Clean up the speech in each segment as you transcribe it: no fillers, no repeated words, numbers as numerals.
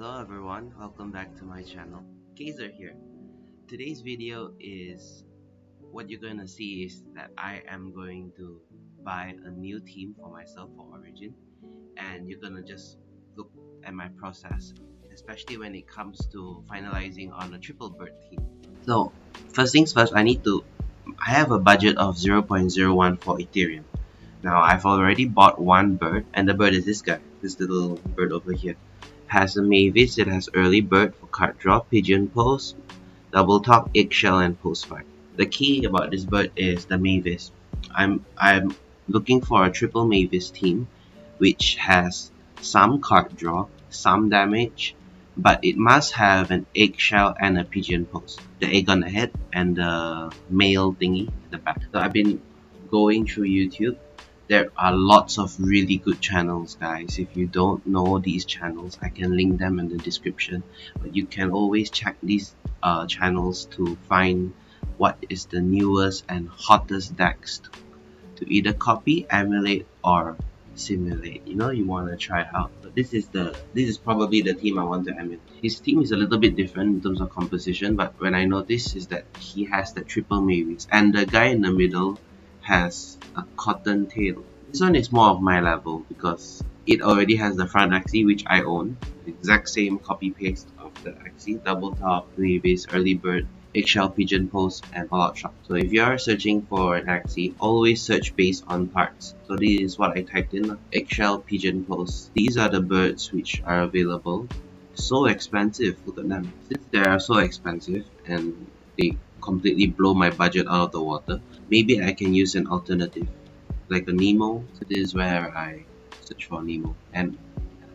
Hello everyone, welcome back to my channel. Kaiser here. Today's video is what you're gonna see is that I am going to buy a new team for myself for Origin, and you're gonna just look at my process, especially when it comes to finalizing on a triple bird team. So first things first, I have a budget of 0.01 for Ethereum. Now I've already bought one bird, and the bird is this guy, this little bird over here. Has a Mavis, it has early bird for card draw, Pigeon Post, double top, Eggshell, and post fight. The key about this bird is the Mavis. I'm looking for a triple Mavis team which has some card draw, some damage, but it must have an Eggshell and a Pigeon Post. The egg on the head and the male thingy at the back. So I've been going through YouTube. There are lots of really good channels, guys. If you don't know these channels, I can link them in the description, but you can always check these channels to find what is the newest and hottest decks to either copy, emulate, or simulate. You want to try it out. But this is probably the team I want to emulate. His team is a little bit different in terms of composition, but when I noticed is that he has the triple Mavis, and the guy in the middle has a cotton tail. This one is more of my level because it already has the front AXIE, which I own. The exact same copy paste of the AXIE, double top, Mavis, early bird, Eggshell, Pigeon Post, and all-out shop. So if you are searching for an AXIE, always search based on parts. So this is what I typed in: Eggshell, Pigeon Post. These are the birds which are available. So expensive, look at them. Since they are so expensive and they completely blow my budget out of the water, maybe I can use an alternative like a Nemo. So this is where I search for Nemo, and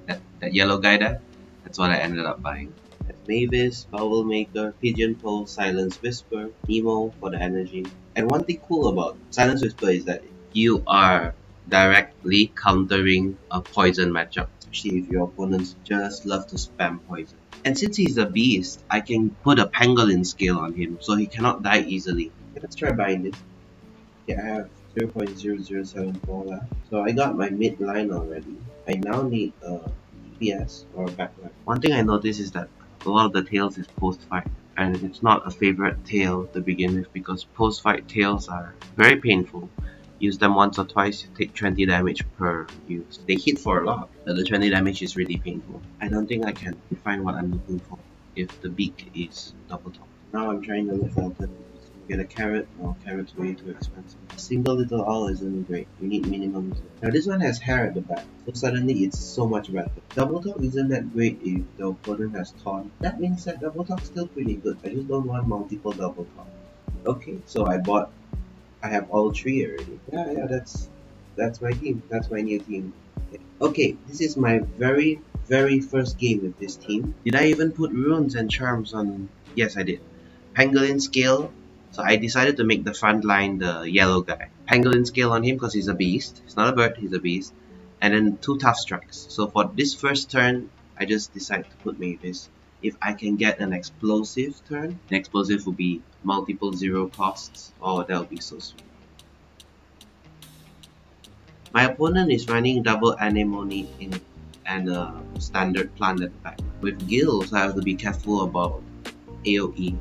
that yellow guy there, that's what I ended up buying. That's Mavis, Vowel Maker, Pigeon Post, Silence Whisper, Nemo for the energy. And one thing cool about Silence Whisper is that you are directly countering a poison matchup, especially if your opponents just love to spam poison. And since he's a beast, I can put a pangolin scale on him so he cannot die easily. Okay, let's try buying this. Okay, I have 0.0074 left. So I got my mid line already. I now need a DPS or a backline. One thing I noticed is that a lot of the tails is post fight, and it's not a favorite tail to begin with because post fight tails are very painful. Use them once or twice, you take 20 damage per use. They hit for a lot, but the 20 damage is really painful. I don't think I can find what I'm looking for if the beak is double top. Now I'm trying to look for alternatives. Get a carrot. No, carrot's way too expensive. A single little owl isn't great. You need minimum 2. Now this one has hair at the back, so suddenly it's so much better. Double top isn't that great if the opponent has taunt. That being said, double top's still pretty good. I just don't want multiple double top. Okay, so I have all 3 already. Yeah, that's my team. That's my new team. Okay, this is my very first game with this team. Did I even put runes and charms on? Yes, I did. Pangolin scale. So I decided to make the front line the yellow guy. Pangolin scale on him because he's a beast. He's not a bird, he's a beast. And then 2 tough strikes. So for this first turn, I just decided to put Mavis. If I can get an explosive turn, an explosive will be multiple 0 costs. Oh, that will be so sweet. My opponent is running double anemone and a standard plant at the back. With gills, I have to be careful about AoE.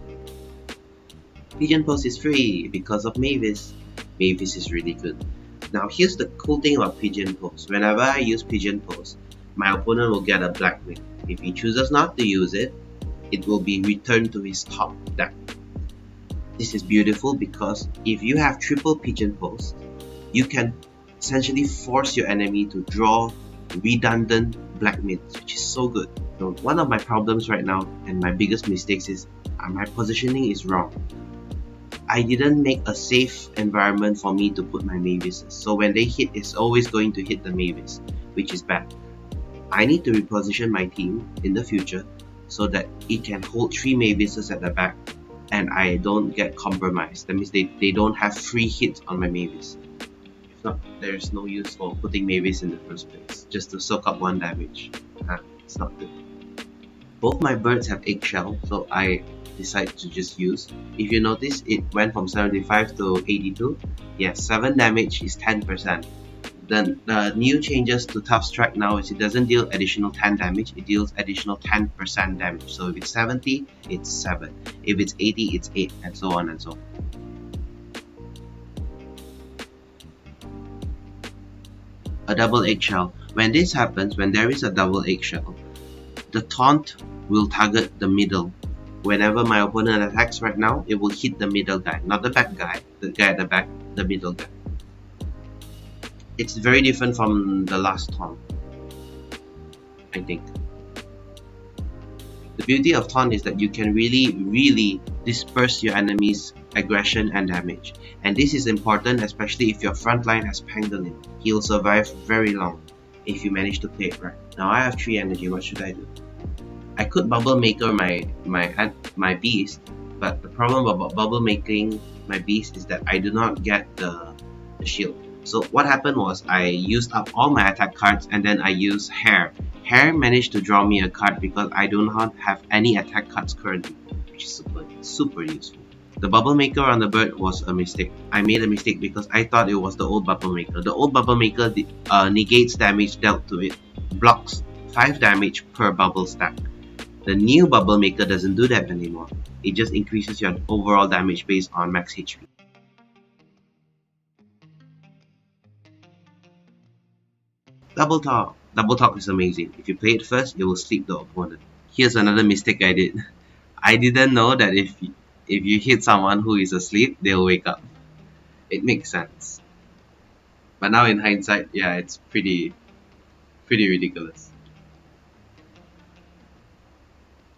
Pigeon Post is free because of Mavis. Mavis is really good. Now here's the cool thing about Pigeon Post. Whenever I use Pigeon Post, my opponent will get a black wing. If he chooses not to use it, it will be returned to his top deck. This is beautiful because if you have triple Pigeon Post, you can essentially force your enemy to draw redundant black mids, which is so good. So one of my problems right now and my biggest mistakes is my positioning is wrong. I didn't make a safe environment for me to put my Mavises. So when they hit, it's always going to hit the Mavis, which is bad. I need to reposition my team in the future so that it can hold 3 Mavises at the back and I don't get compromised. That means they don't have free hits on my Mavis. If not, there's no use for putting Mavis in the first place, just to soak up 1 damage. It's not good. Both my birds have Eggshell, so I decide to just use. If you notice, it went from 75 to 82. Yes, 7 damage is 10%. The new changes to Tough Strike now is it doesn't deal additional 10 damage, it deals additional 10% damage. So if it's 70, it's 7. If it's 80, it's 8, and so on and so forth. A double eggshell. When this happens, when there is a double eggshell, the taunt will target the middle. Whenever my opponent attacks right now, it will hit the middle guy, not the back guy, the guy at the back, the middle guy. It's very different from the last taunt, I think. The beauty of taunt is that you can really disperse your enemy's aggression and damage. And this is important, especially if your front line has Pangolin. He'll survive very long if you manage to play it right. Now I have 3 energy, what should I do? I could bubble maker my beast, but the problem about bubble making my beast is that I do not get the shield. So what happened was I used up all my attack cards and then I used Hair. Hair managed to draw me a card because I do not have any attack cards currently, which is super useful. The bubble maker on the bird was a mistake. I made a mistake because I thought it was the old bubble maker. The old bubble maker negates damage dealt to it, blocks 5 damage per bubble stack. The new bubble maker doesn't do that anymore. It just increases your overall damage based on max HP. Double talk. Double talk is amazing. If you play it first, it will sleep the opponent. Here's another mistake I did. I didn't know that if you hit someone who is asleep, they'll wake up. It makes sense. But now in hindsight, yeah, it's pretty ridiculous.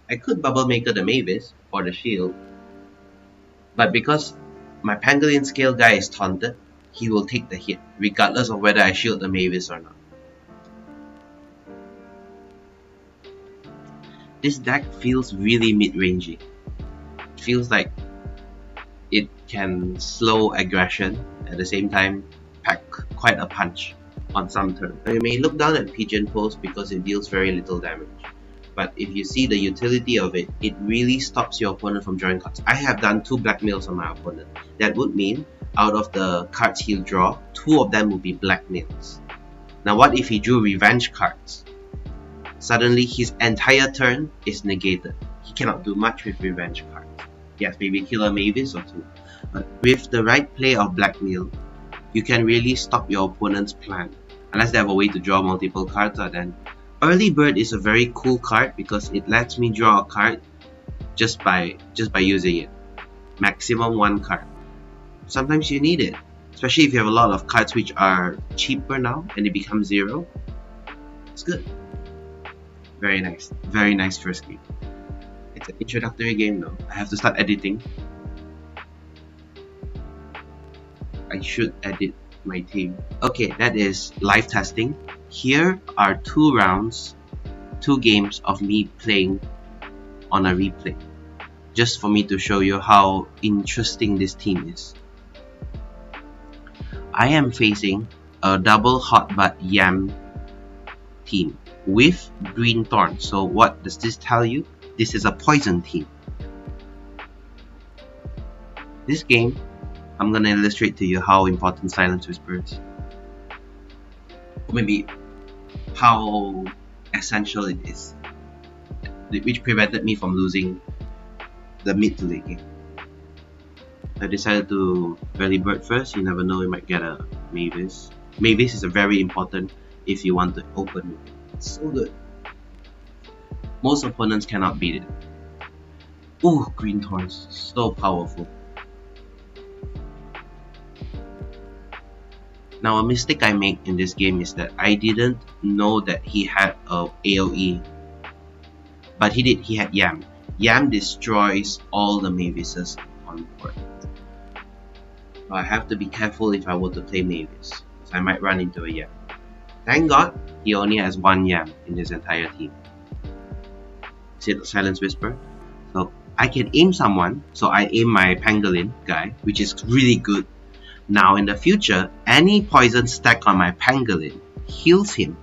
I could bubble maker the Mavis for the shield, but because my Pangolin scale guy is taunted, he will take the hit, regardless of whether I shield the Mavis or not. This deck feels really mid-rangey. It feels like it can slow aggression, at the same time pack quite a punch on some turn. Now you may look down at Pigeon Post because it deals very little damage. But if you see the utility of it, it really stops your opponent from drawing cards. I have done 2 blackmails on my opponent. That would mean, out of the cards he'll draw, 2 of them will be blackmails. Now what if he drew revenge cards? Suddenly his entire turn is negated. He cannot do much with revenge cards. Yes, maybe kill a Mavis or 2. But with the right play of blackmail, you can really stop your opponent's plan. Unless they have a way to draw multiple cards, then Early Bird is a very cool card because it lets me draw a card just by using it. Maximum 1 card. Sometimes you need it, especially if you have a lot of cards which are cheaper now and it becomes 0. It's good. Very nice first game. It's an introductory game though. I have to start editing. I should edit my team. Okay, that is live testing. Here are 2 rounds, 2 games of me playing on a replay, just for me to show you how interesting this team is. I am facing a double hotbutt yam team with green thorn. So what does this tell you? This is a poison team. This game, I'm gonna illustrate to you how important Silence Whisper is. Maybe how essential it is, which prevented me from losing the mid to late game. I decided to early bird first. You never know, you might get a Mavis. Mavis is a very important if you want to open it. It's so good. Most opponents cannot beat it. Ooh, green thorns, so powerful. Now a mistake I make in this game is that I didn't know that he had a AoE. But he did, he had Yam. Yam destroys all the Mavises on board. So I have to be careful if I were to play Mavis, because I might run into a Yam. Thank God, he only has 1 Yam in his entire team. See the Silence Whisper? So I can aim someone, so I aim my Pangolin guy, which is really good. Now in the future, any poison stack on my Pangolin heals him.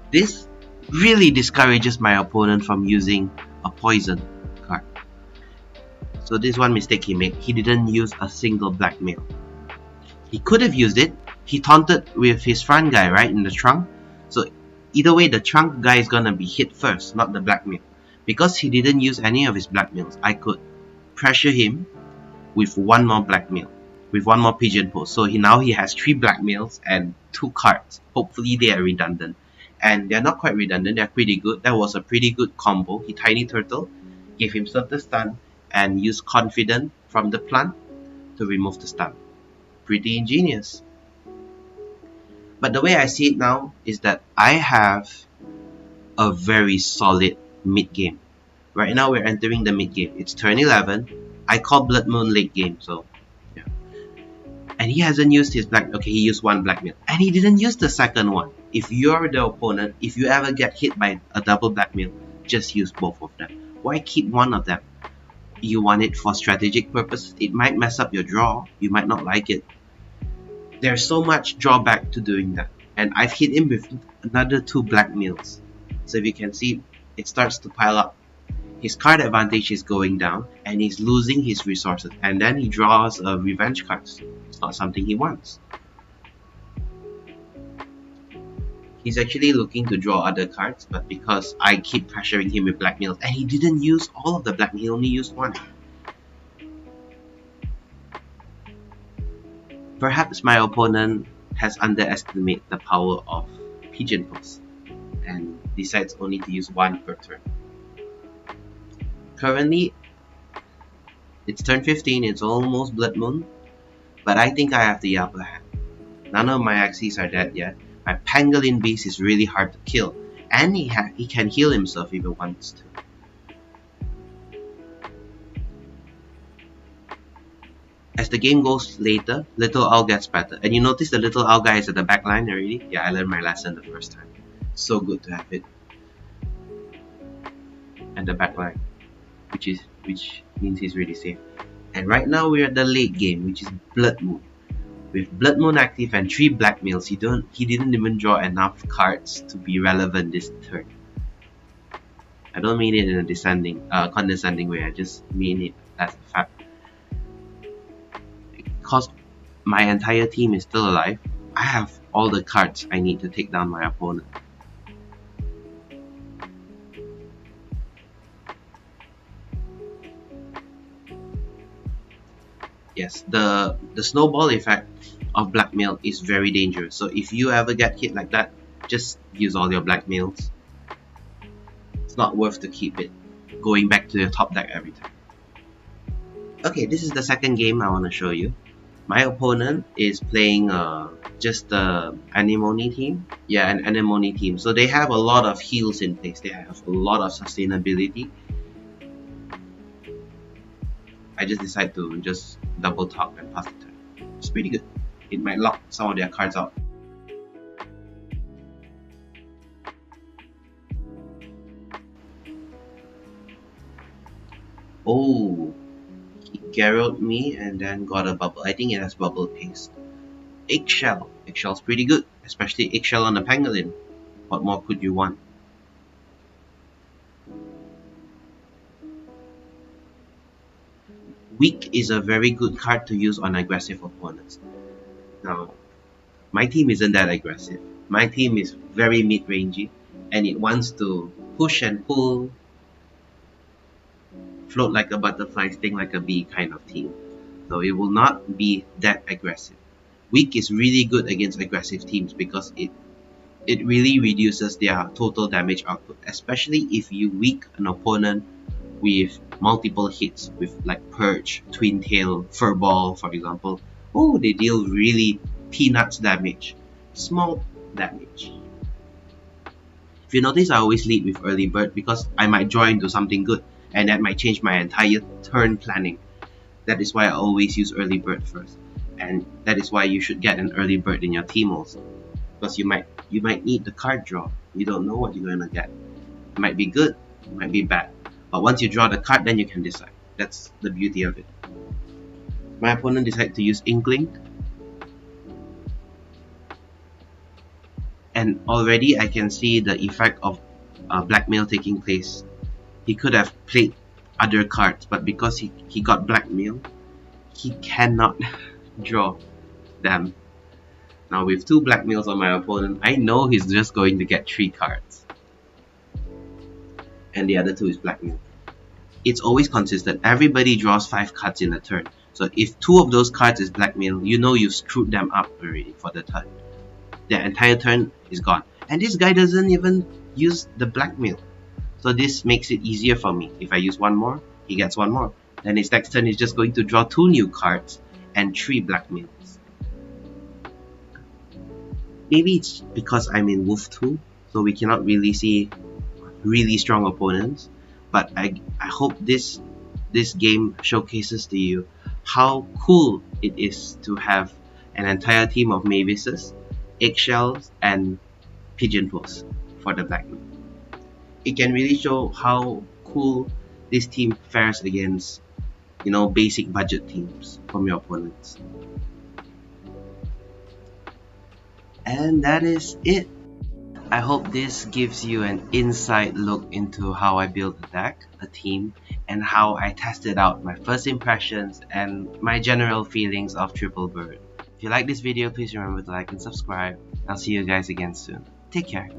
This really discourages my opponent from using a poison card. So this is one mistake he made. He didn't use a single blackmail. He could have used it. He taunted with his front guy, right, in the trunk. So either way, the trunk guy is gonna be hit first, not the blackmail. Because he didn't use any of his blackmails, I could pressure him with one more blackmail, with one more pigeon post. So now he has 3 blackmails and 2 cards. Hopefully they are redundant. And they're not quite redundant, they're pretty good. That was a pretty good combo. He Tiny Turtle, gave himself the stun, and used Confident from the plant to remove the stun. Pretty ingenious. But the way I see it now is that I have a very solid mid game. Right now we're entering the mid game. It's turn 11. I call Blood Moon late game, so yeah. And he hasn't used his black. Okay, he used 1 blackmail, and he didn't use the second one. If you're the opponent, if you ever get hit by a double blackmail, just use both of them. Why keep one of them? You want it for strategic purposes. It might mess up your draw. You might not like it. There's so much drawback to doing that, and I've hit him with another 2 blackmails. So if you can see, it starts to pile up. His card advantage is going down, and he's losing his resources, and then he draws a revenge card. It's not something he wants. He's actually looking to draw other cards, but because I keep pressuring him with blackmails, and he didn't use all of the blackmail, he only used 1. Perhaps my opponent has underestimated the power of Pigeon Post and decides only to use 1 per turn. Currently, it's turn 15, it's almost Blood Moon, but I think I have the upper hand. None of my Axies are dead yet. My Pangolin Beast is really hard to kill, and he can heal himself if he wants to. As the game goes later, Little Owl gets better. And you notice the Little Owl guy is at the back line already? Yeah, I learned my lesson the first time. So good to have it at the back line, which means he's really safe. And right now we're at the late game, which is Blood Moon. With Blood Moon active and 3 blackmails, he didn't even draw enough cards to be relevant this turn. I don't mean it in a condescending way, I just mean it as a fact. Because my entire team is still alive, I have all the cards I need to take down my opponent. Yes, the snowball effect of blackmail is very dangerous. So if you ever get hit like that, just use all your blackmails. It's not worth to keep it going back to your top deck every time. Okay, this is the second game I want to show you. My opponent is playing just the Anemone team. Yeah, an Anemone team. So they have a lot of heals in place. They have a lot of sustainability. I just decide to just double top and pass the turn. It's pretty good. It might lock some of their cards out. Oh, he Garrowed me and then got a bubble. I think it has bubble paste. Eggshell. Eggshell's pretty good, especially Eggshell on the Pangolin. What more could you want? Weak is a very good card to use on aggressive opponents. Now, my team isn't that aggressive. My team is very mid-rangey, and it wants to push and pull, float like a butterfly, sting like a bee kind of team. So it will not be that aggressive. Weak is really good against aggressive teams because it really reduces their total damage output, especially if you weak an opponent with multiple hits with like Perch, Twin Tail, Furball for example. Oh, they deal really peanuts damage, small damage. If you notice, I always lead with Early Bird because I might draw into something good and that might change my entire turn planning. That is why I always use Early Bird first, and that is why you should get an Early Bird in your team also, because you might need the card draw. You don't know what you're gonna get. It might be good, it might be bad, but once you draw the card, then you can decide. That's the beauty of it. My opponent decided to use Inkling, and already I can see the effect of blackmail taking place. He could have played other cards, but because he got blackmail, he cannot draw. them. Now with 2 blackmails on my opponent, I know he's just going to get 3 cards. And the other 2 is blackmail. It's always consistent. Everybody draws 5 cards in a turn. So if 2 of those cards is blackmail, you know you've screwed them up already for the turn. Their entire turn is gone. And this guy doesn't even use the blackmail. So this makes it easier for me. If I use 1 more, he gets 1 more. Then his next turn is just going to draw 2 new cards and 3 blackmails. Maybe it's because I'm in Wolf 2, so we cannot really see really strong opponents. But I hope this game showcases to you how cool it is to have an entire team of Mavises, Eggshells, and Pigeon Post for the blackmail. It can really show how cool this team fares against, basic budget teams from your opponents. And that is it. I hope this gives you an inside look into how I build a deck, a team, and how I tested out my first impressions and my general feelings of Triple Bird. If you like this video, please remember to like and subscribe. I'll see you guys again soon. Take care.